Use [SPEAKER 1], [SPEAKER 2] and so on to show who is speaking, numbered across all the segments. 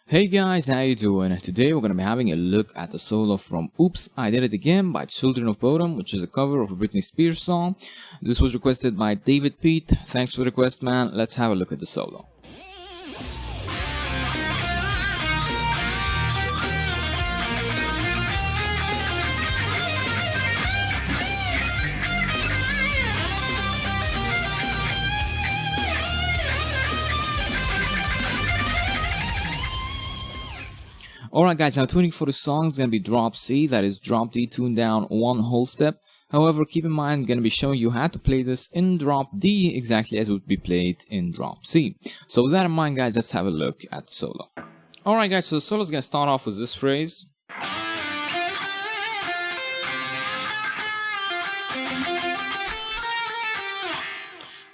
[SPEAKER 1] Hey guys, how you doing? Today we're going to be having a look at the solo from Oops, I Did It Again by Children of Bodom, which is a cover of a Britney Spears song. This was requested by David Pete. Thanks for the request, man. Let's have a look at the solo. Alright guys, now tuning for the song is going to be drop C, that is drop D tuned down one whole step. However, keep in mind, I'm going to be showing you how to play this in drop D exactly as it would be played in drop C. So with that in mind guys, let's have a look at the solo. Alright guys, so the solo is going to start off with this phrase.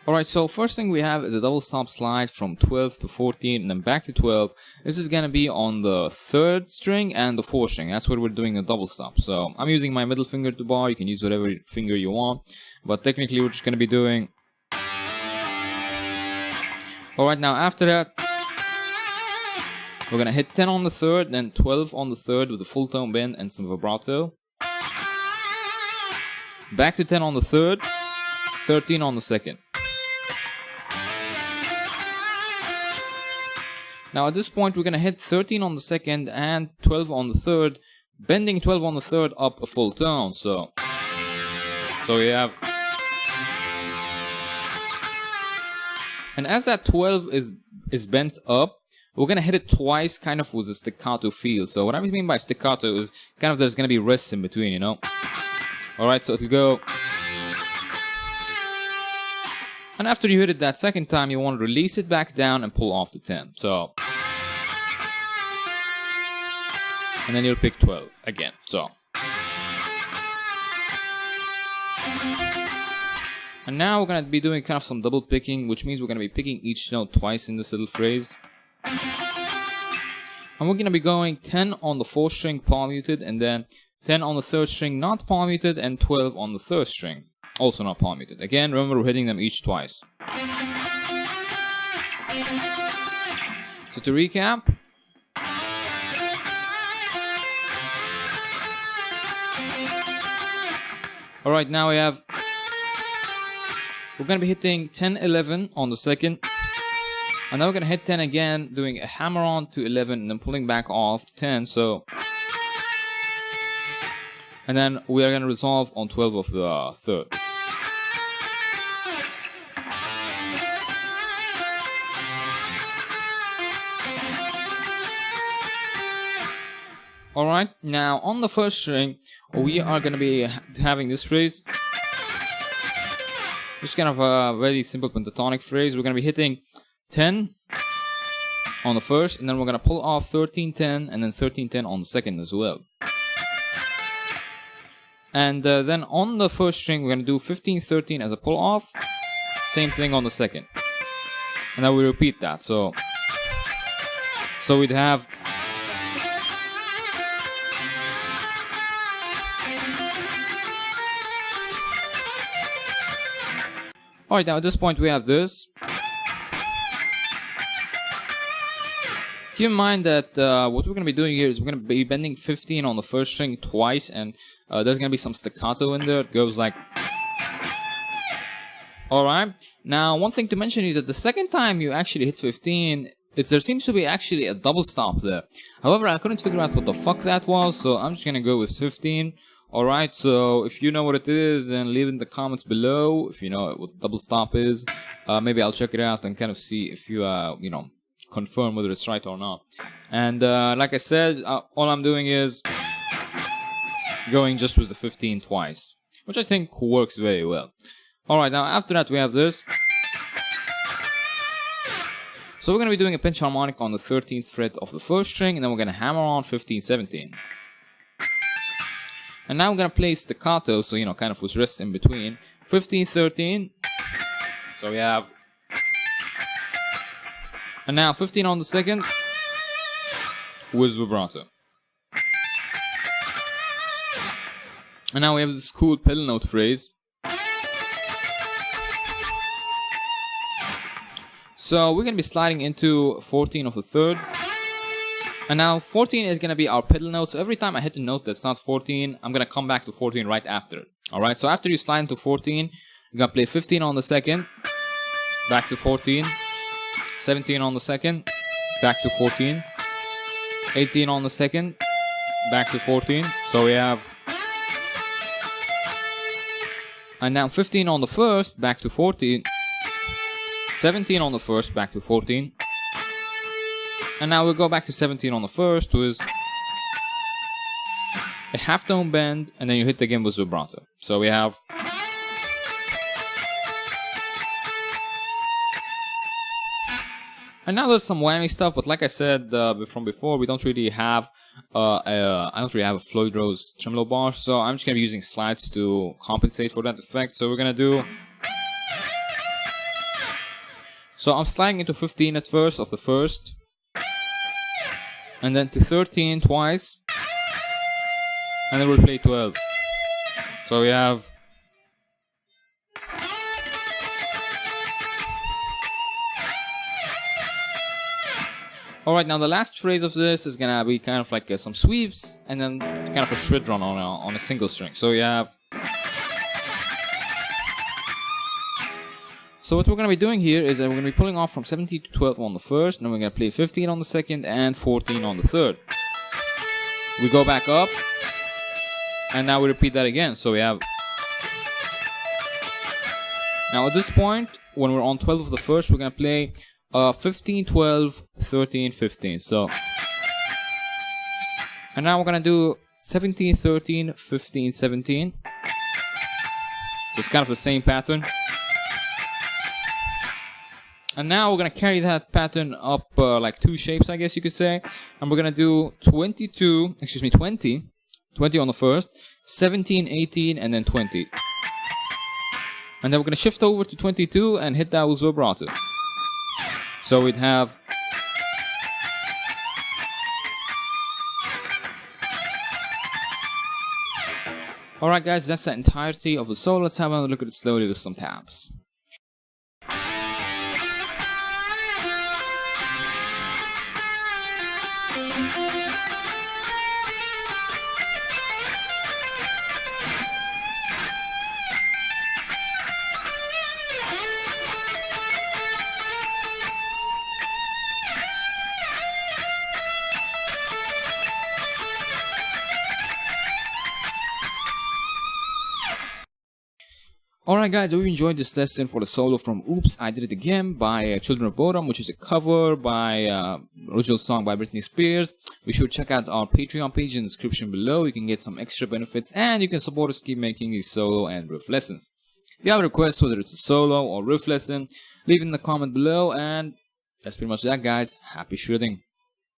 [SPEAKER 1] Alright, so first thing we have is a double stop slide from 12 to 14 and then back to 12. This is going to be on the 3rd string and the 4th string. That's what we're doing a double stop. So I'm using my middle finger to bar. You can use whatever finger you want. But technically we're just going to be doing... Alright, now after that, we're going to hit 10 on the 3rd, then 12 on the 3rd with a full tone bend and some vibrato. Back to 10 on the 3rd, 13 on the 2nd. Now at this point we're going to hit 13 on the 2nd and 12 on the 3rd, bending 12 on the 3rd up a full tone. So we have... And as that 12 is bent up, we're going to hit it twice kind of with a staccato feel. So what I mean by staccato is kind of there's going to be rests in between, you know. Alright, so it'll go... And after you hit it that second time, you want to release it back down and pull off the 10. So, and then you'll pick 12 again. So, and now we're going to be doing kind of some double picking, which means we're going to be picking each note twice in this little phrase. And we're going to be going 10 on the 4th string palm muted, and then 10 on the 3rd string not palm muted, and 12 on the 3rd string. Also not palm muted. Again, remember we're hitting them each twice. So to recap. Alright, now we have... We're going to be hitting 10, 11 on the 2nd. And then we're going to hit 10 again, doing a hammer on to 11 and then pulling back off to 10. So... And then we are going to resolve on 12 of the 3rd. Alright, now on the 1st string, we are going to be having this phrase. Just kind of a very simple pentatonic phrase. We're going to be hitting 10 on the 1st, and then we're going to pull off 13, 10, and then 13, 10 on the 2nd as well. And then on the 1st string, we're going to do 15, 13 as a pull off. Same thing on the 2nd. And then we repeat that. So we'd have... Alright, now at this point we have this. Keep in mind that what we're going to be doing here is we're going to be bending 15 on the 1st string twice, and there's going to be some staccato in there. It goes like... Alright, now one thing to mention is that the second time you actually hit 15, there seems to be actually a double stop there. However, I couldn't figure out what the fuck that was, so I'm just going to go with 15. Alright, so if you know what it is, then leave it in the comments below. If you know what double stop is, maybe I'll check it out and kind of see if you, you know, confirm whether it's right or not. And like I said, all I'm doing is going just with the 15 twice, which I think works very well. Alright, now after that we have this. So we're going to be doing a pinch harmonic on the 13th fret of the 1st string, and then we're going to hammer on 15, 17. And now we're going to play staccato, so, you know, kind of with rests in between. 15, 13. So we have... And now 15 on the 2nd with vibrato. And now we have this cool pedal note phrase. So we're going to be sliding into 14 of the 3rd. And now 14 is going to be our pedal note. So every time I hit a note that's not 14, I'm going to come back to 14 right after it. Alright, so after you slide into 14, you're going to play 15 on the second, back to 14, 17 on the second, back to 14, 18 on the second, back to 14. So we have... And now 15 on the first, back to 14, 17 on the first, back to 14. And now we'll go back to 17 on the first, with a half tone bend, and then you hit again with vibrato. So we have... And now there's some whammy stuff, but like I said from before, we don't really have I don't really have a Floyd Rose tremolo bar, so I'm just gonna be using slides to compensate for that effect. So we're gonna do... So I'm sliding into 15 at first of the first, and then to 13 twice, and then we'll play 12. So we have... Alright, now the last phrase of this is gonna be kind of like some sweeps, and then kind of a shred run on a single string. So we have... So what we're gonna be doing here is that we're gonna be pulling off from 17 to 12 on the first, and then we're gonna play 15 on the second, and 14 on the third. We go back up, and now we repeat that again. So we have... Now at this point, when we're on 12 of the first, we're gonna play 15, 12, 13, 15. So, and now we're gonna do 17, 13, 15, 17. It's kind of the same pattern. And now we're gonna carry that pattern up like two shapes, I guess you could say. And we're gonna do 20 on the first, 17, 18, and then 20. And then we're gonna shift over to 22 and hit that with vibrato. So we'd have... Alright guys, that's the entirety of the solo. Let's have another look at it slowly with some tabs. Alright guys, I hope you enjoyed this lesson for the solo from Oops, I Did It Again by Children of Bodom, which is a cover by original song by Britney Spears. Be sure to check out our Patreon page in the description below. You can get some extra benefits, and you can support us to keep making these solo and riff lessons. If you have a request, whether it's a solo or riff lesson, leave it in the comment below, and that's pretty much that guys. Happy shredding.